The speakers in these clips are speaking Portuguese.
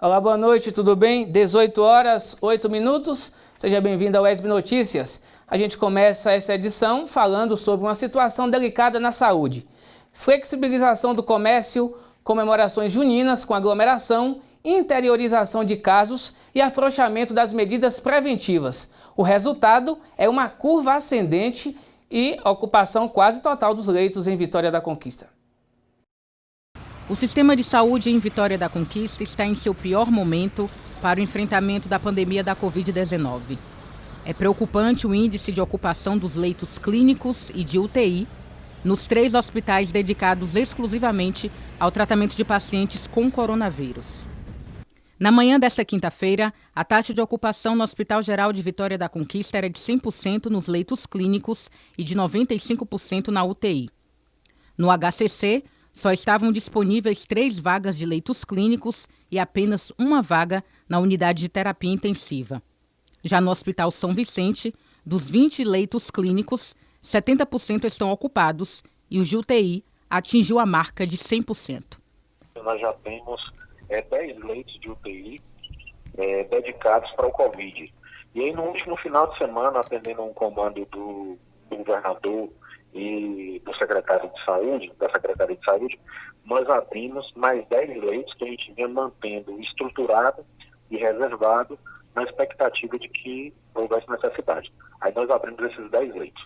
Olá, boa noite, tudo bem? 18 horas, 8 minutos. Seja bem-vindo ao ESB Notícias. A gente começa essa edição falando sobre uma situação delicada na saúde. Flexibilização do comércio, comemorações juninas com aglomeração, interiorização de casos e afrouxamento das medidas preventivas. O resultado é uma curva ascendente e ocupação quase total dos leitos em Vitória da Conquista. O sistema de saúde em Vitória da Conquista está em seu pior momento para o enfrentamento da pandemia da Covid-19. É preocupante o índice de ocupação dos leitos clínicos e de UTI nos 3 hospitais dedicados exclusivamente ao tratamento de pacientes com coronavírus. Na manhã desta quinta-feira, a taxa de ocupação no Hospital Geral de Vitória da Conquista era de 100% nos leitos clínicos e de 95% na UTI. No HCC, só estavam disponíveis 3 vagas de leitos clínicos e apenas 1 vaga na unidade de terapia intensiva. Já no Hospital São Vicente, dos 20 leitos clínicos, 70% estão ocupados e o de UTI atingiu a marca de 100%. Nós já temos 10 leitos de UTI dedicados para o Covid. E aí, no último final de semana, atendendo um comando do governador e do secretário de saúde, da Secretaria de Saúde, nós abrimos mais 10 leitos que a gente vinha mantendo estruturado e reservado na expectativa de que houvesse necessidade. Aí nós abrimos esses 10 leitos.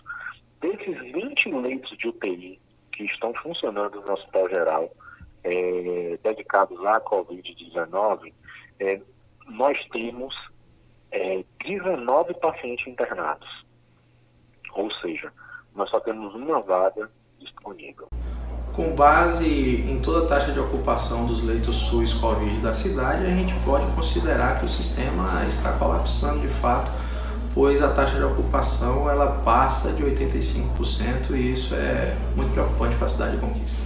Desses 20 leitos de UTI que estão funcionando no Hospital Geral, dedicados à Covid-19, nós temos 19 pacientes internados. Ou seja, nós só temos 1 vaga disponível. Com base em toda a taxa de ocupação dos leitos SUS Covid da cidade, a gente pode considerar que o sistema está colapsando de fato, pois a taxa de ocupação ela passa de 85% e isso é muito preocupante para a cidade de Conquista.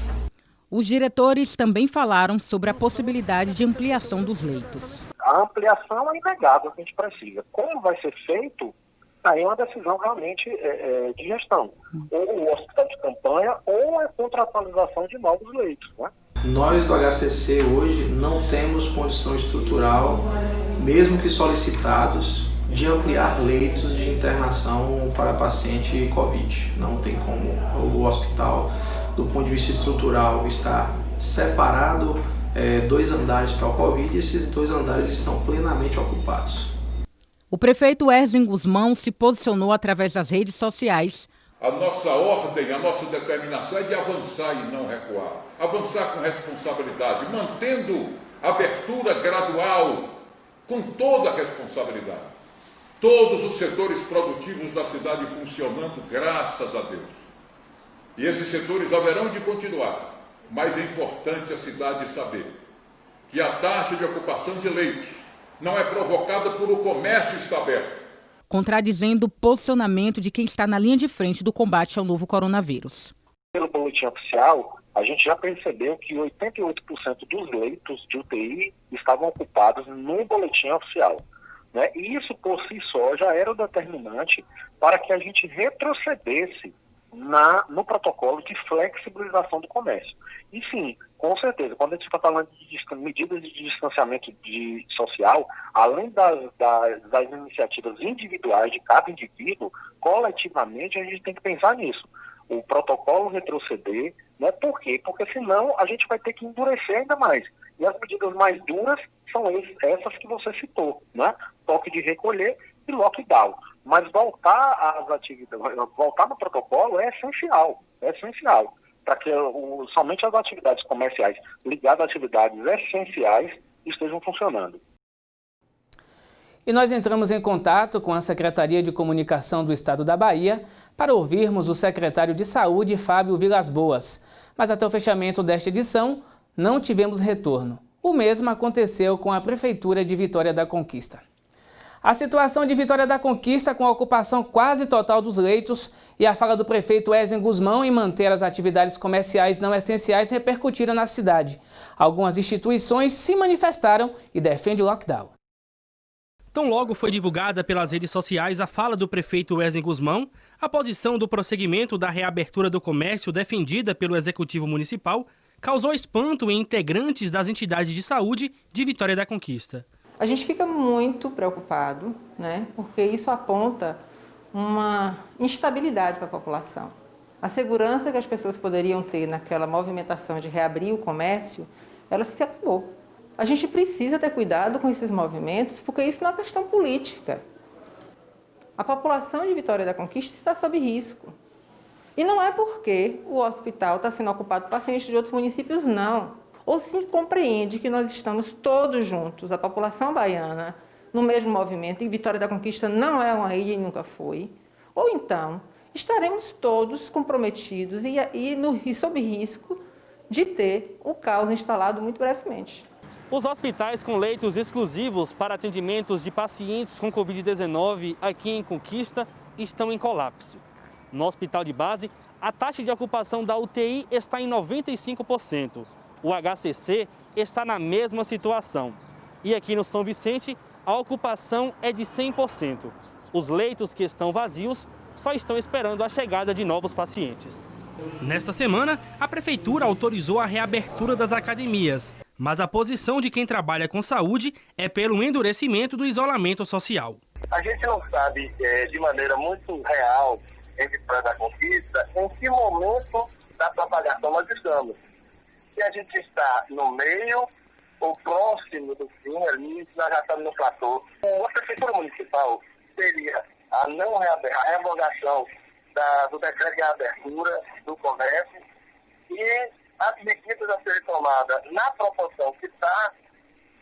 Os diretores também falaram sobre a possibilidade de ampliação dos leitos. A ampliação é inegável que a gente precisa. Como vai ser feito? Aí é uma decisão realmente de gestão. Ou o hospital de campanha ou a contratualização de novos leitos, né? Nós do HCC hoje não temos condição estrutural, mesmo que solicitados, de ampliar leitos de internação para paciente Covid. Não tem como. O hospital, do ponto de vista estrutural, está separado 2 andares para o Covid e esses 2 andares estão plenamente ocupados. O prefeito Erzen Guzmão se posicionou através das redes sociais. A nossa ordem, a nossa determinação é de avançar e não recuar. Avançar com responsabilidade, mantendo a abertura gradual, com toda a responsabilidade. Todos os setores produtivos da cidade funcionando, graças a Deus. E esses setores haverão de continuar. Mas é importante a cidade saber que a taxa de ocupação de leitos não é provocada por o comércio estar aberto. Contradizendo o posicionamento de quem está na linha de frente do combate ao novo coronavírus. Pelo boletim oficial, a gente já percebeu que 88% dos leitos de UTI estavam ocupados no boletim oficial, né? E isso por si só já era o determinante para que a gente retrocedesse no protocolo de flexibilização do comércio. E sim, com certeza, quando a gente está falando de medidas de distanciamento social, além das iniciativas individuais de cada indivíduo, coletivamente a gente tem que pensar nisso. O protocolo retroceder, né? Por quê? Porque senão a gente vai ter que endurecer ainda mais. E as medidas mais duras são essas que você citou, né? Toque de recolher e lockdown. Mas voltar às atividades, voltar no protocolo é essencial, para que somente as atividades comerciais ligadas a atividades essenciais estejam funcionando. E nós entramos em contato com a Secretaria de Comunicação do Estado da Bahia para ouvirmos o secretário de Saúde, Fábio Vilas Boas. Mas até o fechamento desta edição, não tivemos retorno. O mesmo aconteceu com a Prefeitura de Vitória da Conquista. A situação de Vitória da Conquista, com a ocupação quase total dos leitos e a fala do prefeito Erzen Guzmão em manter as atividades comerciais não essenciais, repercutiram na cidade. Algumas instituições se manifestaram e defendem o lockdown. Tão logo foi divulgada pelas redes sociais a fala do prefeito Erzen Guzmão, a posição do prosseguimento da reabertura do comércio defendida pelo Executivo Municipal causou espanto em integrantes das entidades de saúde de Vitória da Conquista. A gente fica muito preocupado, né, porque isso aponta uma instabilidade para a população. A segurança que as pessoas poderiam ter naquela movimentação de reabrir o comércio, ela se acabou. A gente precisa ter cuidado com esses movimentos, porque isso não é uma questão política. A população de Vitória da Conquista está sob risco. E não é porque o hospital está sendo ocupado por pacientes de outros municípios, não. Ou se compreende que nós estamos todos juntos, a população baiana, no mesmo movimento, e Vitória da Conquista não é uma ilha e nunca foi. Ou então, estaremos todos comprometidos e sob risco de ter o caos instalado muito brevemente. Os hospitais com leitos exclusivos para atendimentos de pacientes com Covid-19 aqui em Conquista estão em colapso. No hospital de base, a taxa de ocupação da UTI está em 95%. O HCC está na mesma situação. E aqui no São Vicente, a ocupação é de 100%. Os leitos que estão vazios só estão esperando a chegada de novos pacientes. Nesta semana, a Prefeitura autorizou a reabertura das academias, mas a posição de quem trabalha com saúde é pelo endurecimento do isolamento social. A gente não sabe de maneira muito real, em Vitória da Conquista, em que momento da propagação nós estamos. Se a gente está no meio ou próximo do fim, ali nós já estamos no platô. A Prefeitura Municipal seria a revogação do decreto de abertura do comércio e as medidas a serem tomadas na proporção que está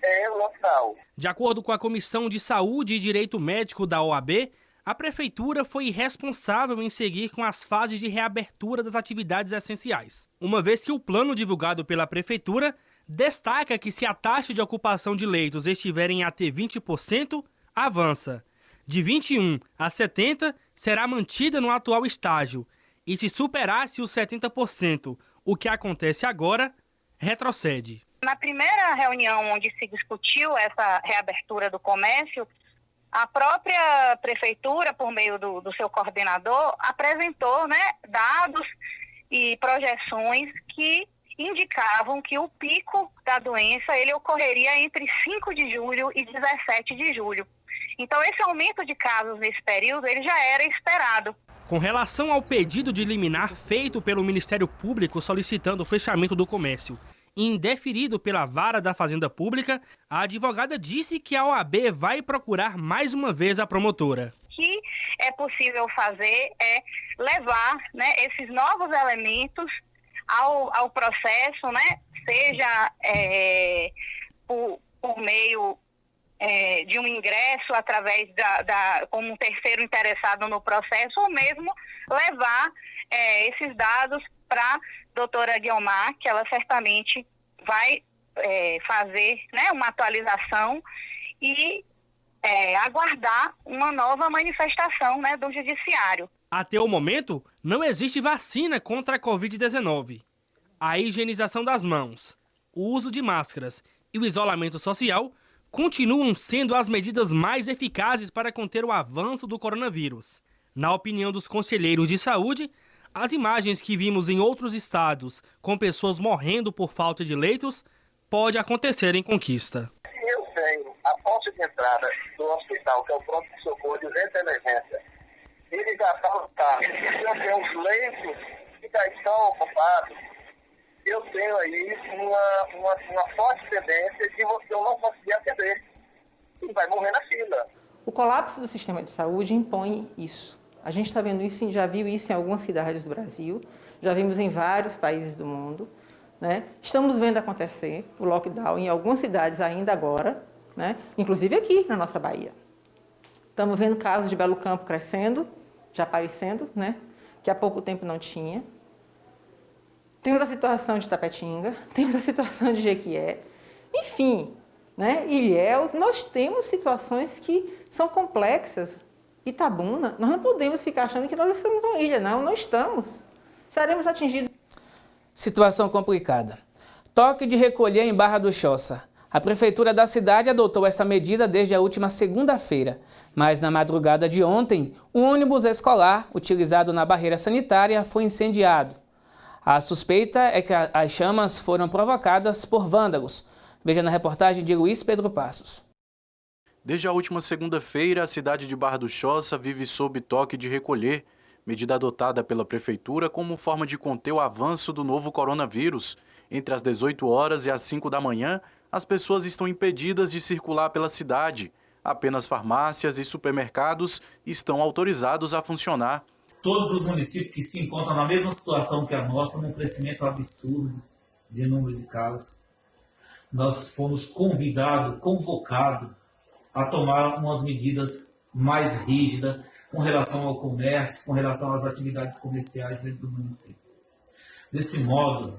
em local. De acordo com a Comissão de Saúde e Direito Médico da OAB, a Prefeitura foi responsável em seguir com as fases de reabertura das atividades essenciais, uma vez que o plano divulgado pela Prefeitura destaca que se a taxa de ocupação de leitos estiver em até 20%, avança. De 21% a 70% será mantida no atual estágio, e se superasse os 70%, o que acontece agora, retrocede. Na primeira reunião onde se discutiu essa reabertura do comércio, a própria prefeitura, por meio do seu coordenador, apresentou, dados e projeções que indicavam que o pico da doença ele ocorreria entre 5 de julho e 17 de julho. Então, esse aumento de casos nesse período ele já era esperado. Com relação ao pedido de liminar feito pelo Ministério Público solicitando o fechamento do comércio, indeferido pela Vara da Fazenda Pública, a advogada disse que a OAB vai procurar mais uma vez a promotora. O que é possível fazer é levar esses novos elementos ao processo, seja por meio de um ingresso através como um terceiro interessado no processo, ou mesmo levar esses dados para a doutora Guiomar, que ela certamente vai fazer uma atualização e aguardar uma nova manifestação do judiciário. Até o momento, não existe vacina contra a Covid-19. A higienização das mãos, o uso de máscaras e o isolamento social continuam sendo as medidas mais eficazes para conter o avanço do coronavírus. Na opinião dos conselheiros de saúde, as imagens que vimos em outros estados, com pessoas morrendo por falta de leitos, pode acontecer em Conquista. Eu tenho a porta de entrada do hospital, que é o pronto-socorro de urgência e emergência. Ele já está lotado. Eu tenho os leitos que já estão ocupados. Eu tenho aí uma forte tendência de eu não conseguir atender. E vai morrer na fila. O colapso do sistema de saúde impõe isso. A gente está vendo isso, já viu isso em algumas cidades do Brasil, já vimos em vários países do mundo. Estamos vendo acontecer o lockdown em algumas cidades ainda agora, inclusive aqui na nossa Bahia. Estamos vendo casos de Belo Campo crescendo, já aparecendo, que há pouco tempo não tinha. Temos a situação de Tapetinga, temos a situação de Jequié, enfim, Ilhéus, nós temos situações que são complexas. Itabuna, nós não podemos ficar achando que nós estamos numa ilha, não estamos. Estaremos atingidos. Situação complicada. Toque de recolher em Barra do Choça. A prefeitura da cidade adotou essa medida desde a última segunda-feira, mas na madrugada de ontem, um ônibus escolar utilizado na barreira sanitária foi incendiado. A suspeita é que as chamas foram provocadas por vândalos. Veja na reportagem de Luiz Pedro Passos. Desde a última segunda-feira, a cidade de Barra do Choça vive sob toque de recolher, medida adotada pela Prefeitura como forma de conter o avanço do novo coronavírus. Entre as 18 horas e as 5 da manhã, as pessoas estão impedidas de circular pela cidade. Apenas farmácias e supermercados estão autorizados a funcionar. Todos os municípios que se encontram na mesma situação que a nossa, num crescimento absurdo de número de casos, nós fomos convocados a tomar umas medidas mais rígidas com relação ao comércio, com relação às atividades comerciais dentro do município. Desse modo,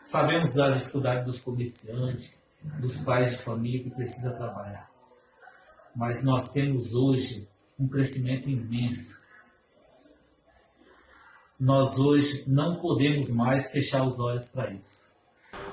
sabemos da dificuldade dos comerciantes, dos pais de família que precisam trabalhar. Mas nós temos hoje um crescimento imenso. Nós hoje não podemos mais fechar os olhos para isso.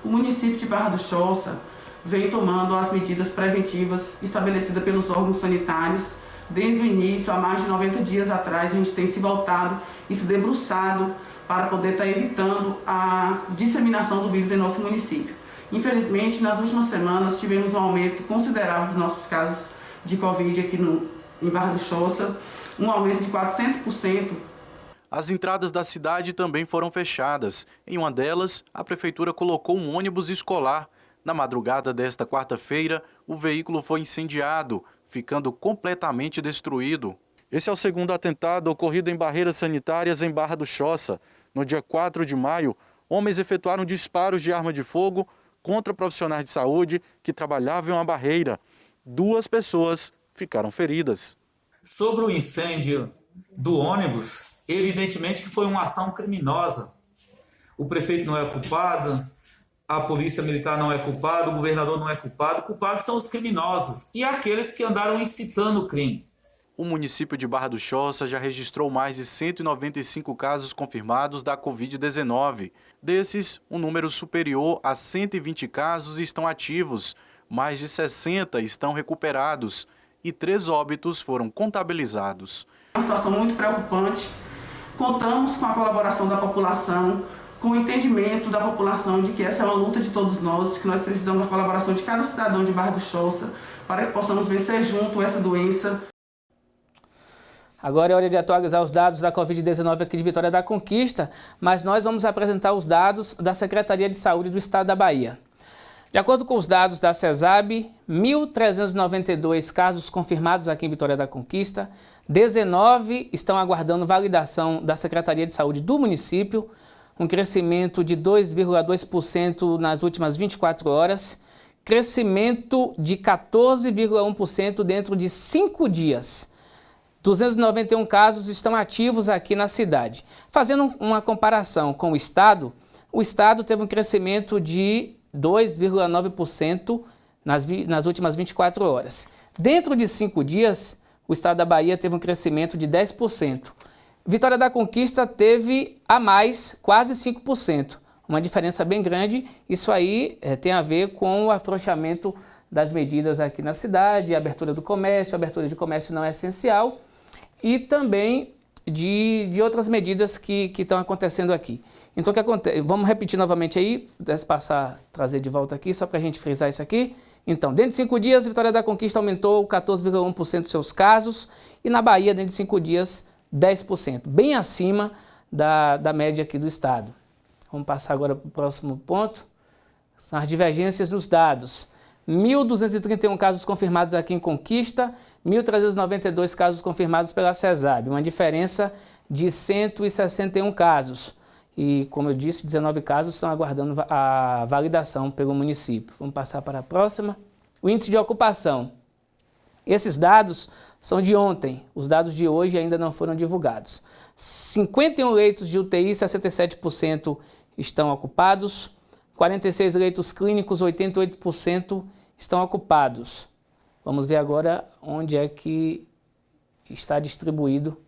O município de Barra do Choça vem tomando as medidas preventivas estabelecidas pelos órgãos sanitários. Desde o início, há mais de 90 dias atrás, a gente tem se voltado e se debruçado para poder estar evitando a disseminação do vírus em nosso município. Infelizmente, nas últimas semanas, tivemos um aumento considerável dos nossos casos de Covid aqui em Barra do Choça, um aumento de 400%. As entradas da cidade também foram fechadas. Em uma delas, a Prefeitura colocou um ônibus escolar. Na madrugada desta quarta-feira, o veículo foi incendiado, ficando completamente destruído. Esse é o segundo atentado ocorrido em barreiras sanitárias em Barra do Choça. No dia 4 de maio, homens efetuaram disparos de arma de fogo contra profissionais de saúde que trabalhavam em uma barreira. 2 pessoas ficaram feridas. Sobre o incêndio do ônibus, evidentemente que foi uma ação criminosa. O prefeito não é culpado, a polícia militar não é culpada, o governador não é culpado. Culpados são os criminosos e aqueles que andaram incitando o crime. O município de Barra do Choça já registrou mais de 195 casos confirmados da Covid-19. Desses, um número superior a 120 casos estão ativos, mais de 60 estão recuperados e 3 óbitos foram contabilizados. É uma situação muito preocupante. Contamos com a colaboração da população, com o entendimento da população de que essa é uma luta de todos nós, que nós precisamos da colaboração de cada cidadão de Barra do Choça para que possamos vencer junto essa doença. Agora é hora de atualizar os dados da Covid-19 aqui de Vitória da Conquista, mas nós vamos apresentar os dados da Secretaria de Saúde do Estado da Bahia. De acordo com os dados da CESAB, 1.392 casos confirmados aqui em Vitória da Conquista, 19 estão aguardando validação da Secretaria de Saúde do município, um crescimento de 2,2% nas últimas 24 horas, crescimento de 14,1% dentro de 5 dias. 291 casos estão ativos aqui na cidade. Fazendo uma comparação com o Estado teve um crescimento de 2,9% nas últimas 24 horas. Dentro de 5 dias, o Estado da Bahia teve um crescimento de 10%. Vitória da Conquista teve a mais, quase 5%. Uma diferença bem grande. Isso aí tem a ver com o afrouxamento das medidas aqui na cidade, a abertura do comércio. A abertura de comércio não é essencial. E também de outras medidas que estão acontecendo aqui. Então, o que acontece? Vamos repetir novamente aí, trazer de volta aqui, só para a gente frisar isso aqui. Então, dentro de 5 dias, Vitória da Conquista aumentou 14,1% dos seus casos e na Bahia, dentro de 5 dias, 10%, bem acima da média aqui do estado. Vamos passar agora para o próximo ponto. São as divergências dos dados. 1.231 casos confirmados aqui em Conquista, 1.392 casos confirmados pela CESAB, uma diferença de 161 casos. E, como eu disse, 19 casos estão aguardando a validação pelo município. Vamos passar para a próxima. O índice de ocupação. Esses dados são de ontem, os dados de hoje ainda não foram divulgados. 51 leitos de UTI, 67% estão ocupados. 46 leitos clínicos, 88% estão ocupados. Vamos ver agora onde é que estão distribuídos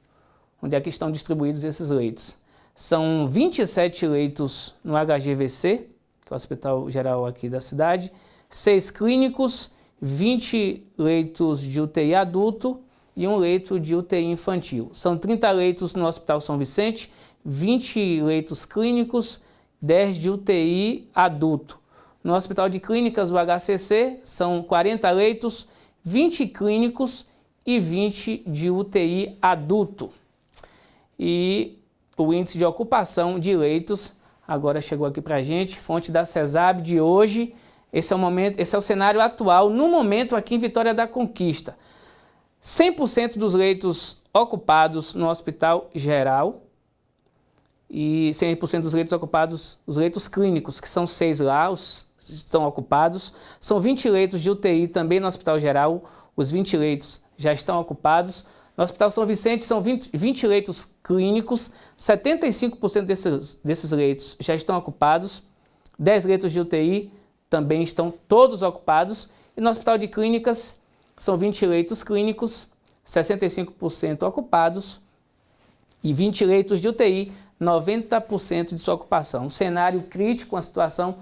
esses leitos. São 27 leitos no HGVC, que é o Hospital Geral aqui da cidade, 6 clínicos, 20 leitos de UTI adulto e 1 leito de UTI infantil. São 30 leitos no Hospital São Vicente, 20 leitos clínicos, 10 de UTI adulto. No Hospital de Clínicas, o HCC, são 40 leitos, 20 clínicos e 20 de UTI adulto. E o índice de ocupação de leitos agora chegou aqui para a gente, fonte da CESAB de hoje. Esse é o cenário atual, no momento aqui em Vitória da Conquista. 100% dos leitos ocupados no Hospital Geral e 100% dos leitos ocupados, os leitos clínicos, que são 6 lá, estão ocupados. São 20 leitos de UTI também no Hospital Geral, os 20 leitos já estão ocupados. No Hospital São Vicente são 20 leitos clínicos, 75% desses leitos já estão ocupados. 10 leitos de UTI também estão todos ocupados. E no Hospital de Clínicas são 20 leitos clínicos, 65% ocupados. E 20 leitos de UTI, 90% de sua ocupação. Um cenário crítico, uma situação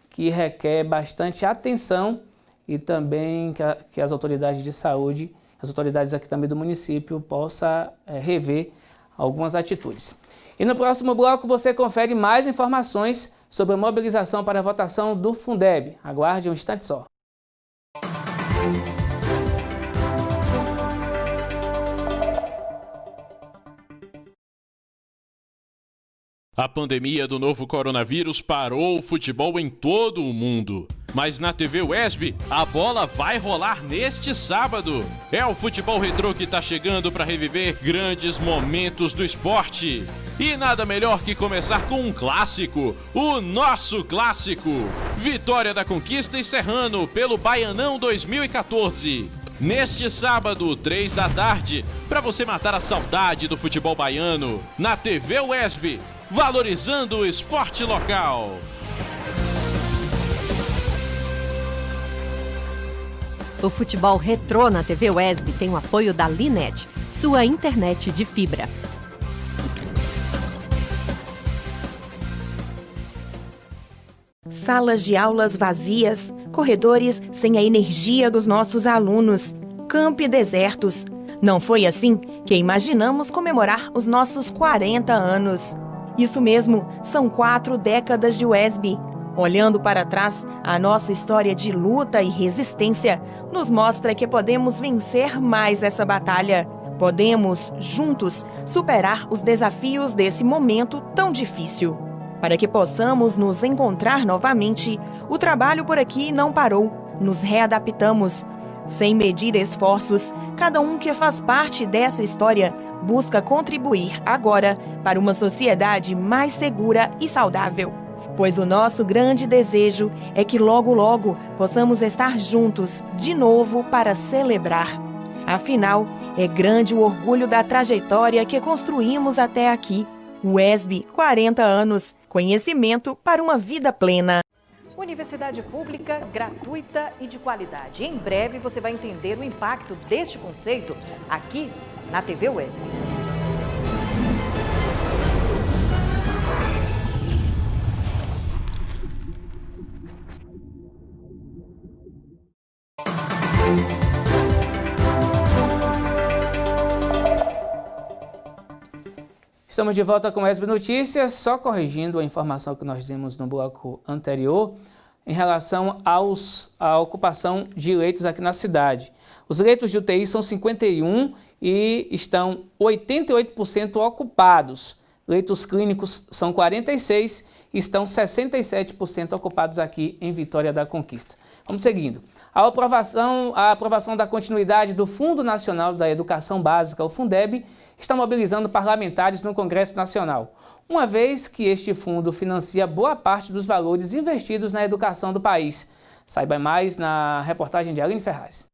que requer bastante atenção e também que as autoridades de saúde, as autoridades aqui também do município, possam rever algumas atitudes. E no próximo bloco você confere mais informações sobre a mobilização para a votação do Fundeb. Aguarde um instante só. A pandemia do novo coronavírus parou o futebol em todo o mundo. Mas na TV UESB, a bola vai rolar neste sábado. É o futebol retrô que está chegando para reviver grandes momentos do esporte. E nada melhor que começar com um clássico, o nosso clássico. Vitória da Conquista e Serrano pelo Baianão 2014. Neste sábado, 3 da tarde, para você matar a saudade do futebol baiano. Na TV UESB, valorizando o esporte local. O futebol retrô na TV UESB tem o apoio da Linet, sua internet de fibra. Salas de aulas vazias, corredores sem a energia dos nossos alunos, campi desertos. Não foi assim que imaginamos comemorar os nossos 40 anos. Isso mesmo, são 4 décadas de UESB. Olhando para trás, a nossa história de luta e resistência nos mostra que podemos vencer mais essa batalha. Podemos, juntos, superar os desafios desse momento tão difícil. Para que possamos nos encontrar novamente, o trabalho por aqui não parou. Nos readaptamos. Sem medir esforços, cada um que faz parte dessa história busca contribuir agora para uma sociedade mais segura e saudável. Pois o nosso grande desejo é que logo, logo possamos estar juntos de novo para celebrar. Afinal, é grande o orgulho da trajetória que construímos até aqui. UESB, 40 anos, conhecimento para uma vida plena. Universidade pública, gratuita e de qualidade. Em breve você vai entender o impacto deste conceito aqui na TV UESB. Estamos de volta com o UESB Notícias, só corrigindo a informação que nós demos no bloco anterior em relação à ocupação de leitos aqui na cidade. Os leitos de UTI são 51 e estão 88% ocupados. Leitos clínicos são 46 e estão 67% ocupados aqui em Vitória da Conquista. Vamos seguindo. A aprovação da continuidade do Fundo Nacional da Educação Básica, o Fundeb, está mobilizando parlamentares no Congresso Nacional, uma vez que este fundo financia boa parte dos valores investidos na educação do país. Saiba mais na reportagem de Aline Ferraz.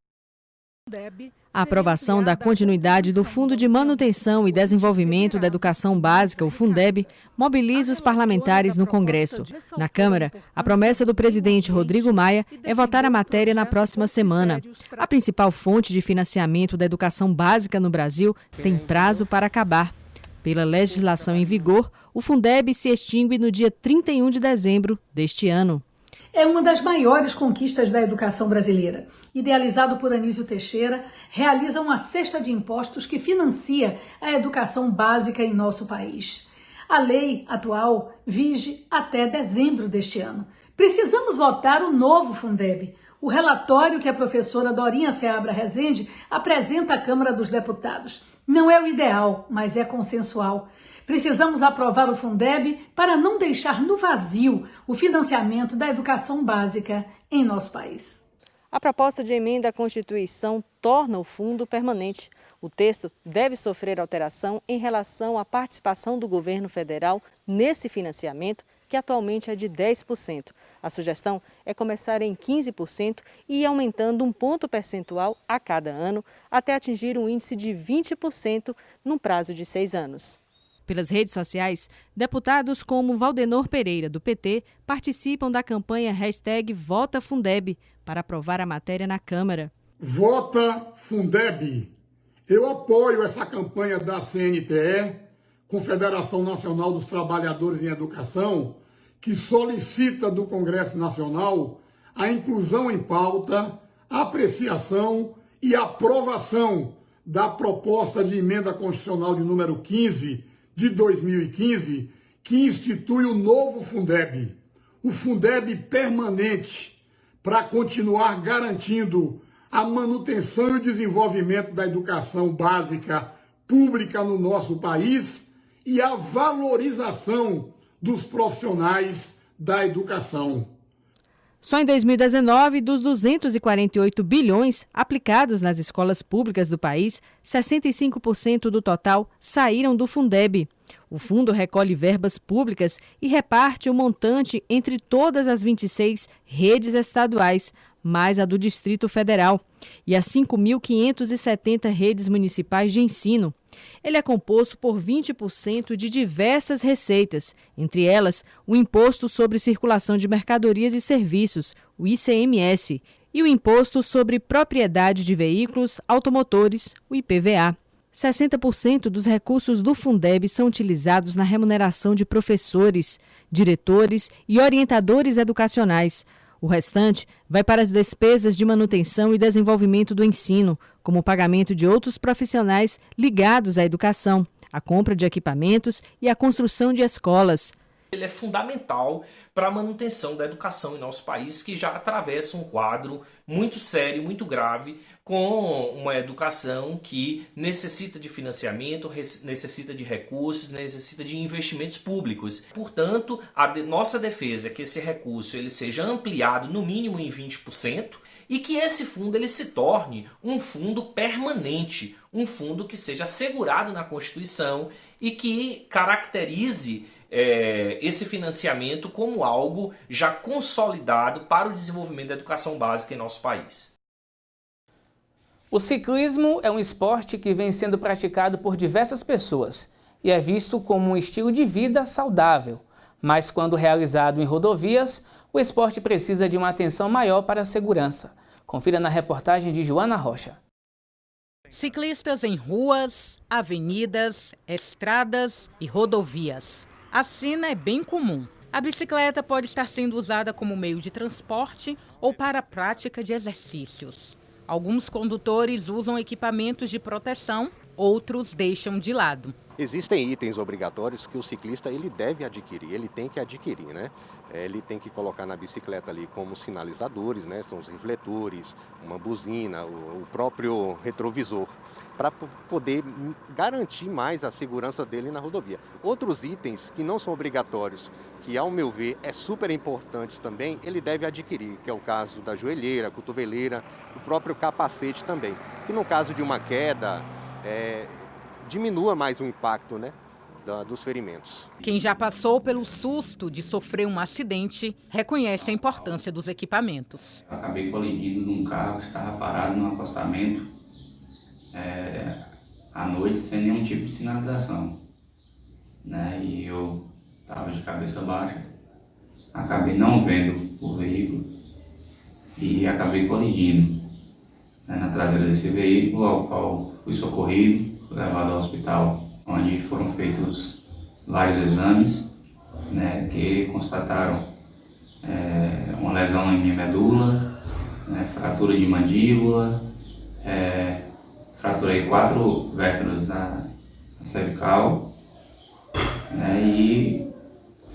A aprovação da continuidade do Fundo de Manutenção e Desenvolvimento da Educação Básica, o Fundeb, mobiliza os parlamentares no Congresso. Na Câmara, a promessa do presidente Rodrigo Maia é votar a matéria na próxima semana. A principal fonte de financiamento da educação básica no Brasil tem prazo para acabar. Pela legislação em vigor, o Fundeb se extingue no dia 31 de dezembro deste ano. É uma das maiores conquistas da educação brasileira. Idealizado por Anísio Teixeira, realiza uma cesta de impostos que financia a educação básica em nosso país. A lei atual vige até dezembro deste ano. Precisamos votar o novo Fundeb. O relatório que a professora Dorinha Seabra Rezende apresenta à Câmara dos Deputados não é o ideal, mas é consensual. Precisamos aprovar o Fundeb para não deixar no vazio o financiamento da educação básica em nosso país. A proposta de emenda à Constituição torna o fundo permanente. O texto deve sofrer alteração em relação à participação do governo federal nesse financiamento, que atualmente é de 10%. A sugestão é começar em 15% e ir aumentando um ponto percentual a cada ano, até atingir um índice de 20% num prazo de 6 anos. Pelas redes sociais, deputados como Valdenor Pereira, do PT, participam da campanha #VotaFundeb para aprovar a matéria na Câmara. Vota Fundeb. Eu apoio essa campanha da CNTE, Confederação Nacional dos Trabalhadores em Educação, que solicita do Congresso Nacional a inclusão em pauta, apreciação e aprovação da proposta de emenda constitucional de número 15 de 2015, que institui o novo Fundeb, o Fundeb permanente, para continuar garantindo a manutenção e o desenvolvimento da educação básica pública no nosso país e a valorização dos profissionais da educação. Só em 2019, dos 248 bilhões aplicados nas escolas públicas do país, 65% do total saíram do Fundeb. O fundo recolhe verbas públicas e reparte o montante entre todas as 26 redes estaduais, mais a do Distrito Federal, e as 5.570 redes municipais de ensino. Ele é composto por 20% de diversas receitas, entre elas o Imposto sobre Circulação de Mercadorias e Serviços, o ICMS, e o Imposto sobre Propriedade de Veículos Automotores, o IPVA. 60% dos recursos do Fundeb são utilizados na remuneração de professores, diretores e orientadores educacionais. O restante vai para as despesas de manutenção e desenvolvimento do ensino, como o pagamento de outros profissionais ligados à educação, a compra de equipamentos e a construção de escolas. Ele é fundamental para a manutenção da educação em nosso país, que já atravessa um quadro muito sério, muito grave, com uma educação que necessita de financiamento, necessita de recursos, necessita de investimentos públicos. Portanto, a nossa defesa é que esse recurso ele seja ampliado no mínimo em 20% e que esse fundo ele se torne um fundo permanente, um fundo que seja assegurado na Constituição e que caracterize esse financiamento como algo já consolidado para o desenvolvimento da educação básica em nosso país. O ciclismo é um esporte que vem sendo praticado por diversas pessoas e é visto como um estilo de vida saudável, mas quando realizado em rodovias, o esporte precisa de uma atenção maior para a segurança. Confira na reportagem de Joana Rocha. Ciclistas em ruas, avenidas, estradas e rodovias. A cena é bem comum. A bicicleta pode estar sendo usada como meio de transporte ou para a prática de exercícios. Alguns condutores usam equipamentos de proteção, outros deixam de lado. Existem itens obrigatórios que o ciclista ele deve adquirir, ele tem que adquirir, né? Ele tem que colocar na bicicleta ali como sinalizadores, né? São os refletores, uma buzina, o próprio retrovisor, para poder garantir mais a segurança dele na rodovia. Outros itens que não são obrigatórios, que ao meu ver é super importantes também, ele deve adquirir, que é o caso da joelheira, cotoveleira, o próprio capacete também, que no caso de uma queda, diminua mais o impacto, né, dos ferimentos. Quem já passou pelo susto de sofrer um acidente reconhece a importância dos equipamentos. Acabei colidindo num carro que estava parado no acostamento à noite sem nenhum tipo de sinalização, né? E eu estava de cabeça baixa, acabei não vendo o veículo e acabei colidindo, né, na traseira desse veículo, ao qual fui socorrido, levado ao hospital, onde foram feitos vários exames, né, que constataram uma lesão em minha medula, né, fratura de mandíbula, fraturei 4 vértebras na cervical, né, e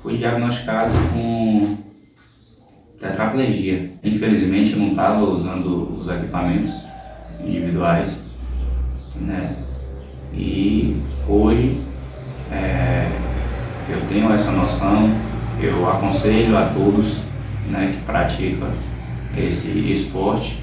fui diagnosticado com tetraplegia. Infelizmente eu não estava usando os equipamentos individuais, né, e hoje eu tenho essa noção, eu aconselho a todos, né, que praticam esse esporte,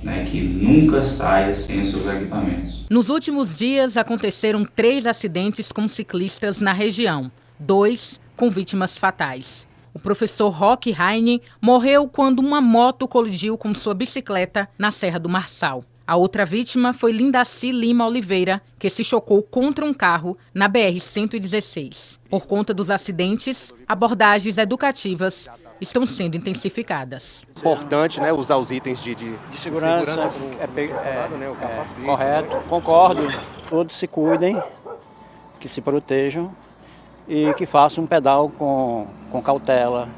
né, que nunca saia sem os seus equipamentos. Nos últimos dias aconteceram 3 acidentes com ciclistas na região, 2 com vítimas fatais. O professor Roque Heine morreu quando uma moto colidiu com sua bicicleta na Serra do Marçal. A outra vítima foi Lindaci Lima Oliveira, que se chocou contra um carro na BR-116. Por conta dos acidentes, abordagens educativas estão sendo intensificadas. Importante, né, usar os itens de segurança correto, concordo. Todos se cuidem, que se protejam e que façam um pedal com cautela,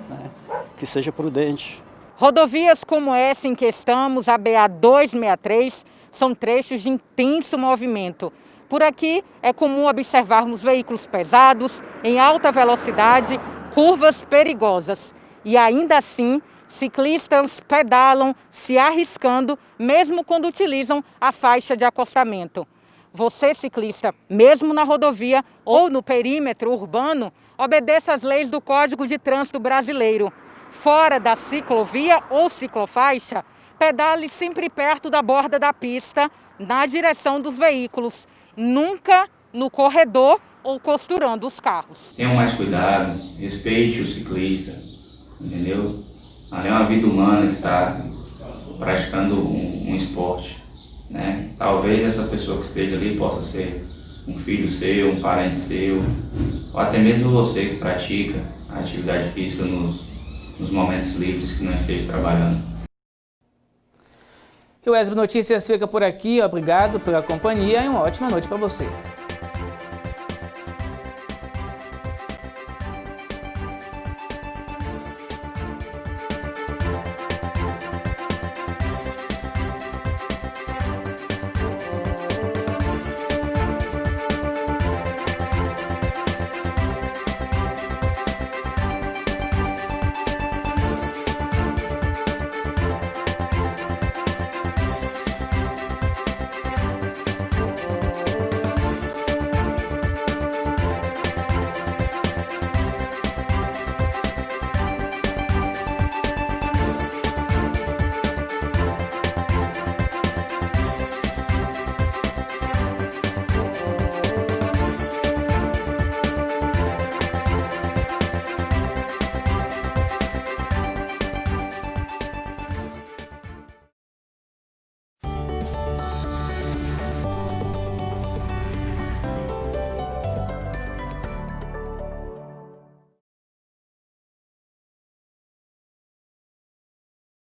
né, que seja prudente. Rodovias como essa em que estamos, a BA-263, são trechos de intenso movimento. Por aqui é comum observarmos veículos pesados, em alta velocidade, curvas perigosas. E ainda assim, ciclistas pedalam, se arriscando, mesmo quando utilizam a faixa de acostamento. Você, ciclista, mesmo na rodovia ou no perímetro urbano, obedeça às leis do Código de Trânsito Brasileiro. Fora da ciclovia ou ciclofaixa, pedale sempre perto da borda da pista, na direção dos veículos, nunca no corredor ou costurando os carros. Tenham mais cuidado, respeite o ciclista, entendeu? Ali é uma vida humana que está praticando um esporte, né? Talvez essa pessoa que esteja ali possa ser um filho seu, um parente seu, ou até mesmo você que pratica a atividade física nos momentos livres que não esteja trabalhando. E o ESB Notícias fica por aqui. Obrigado pela companhia e uma ótima noite para você.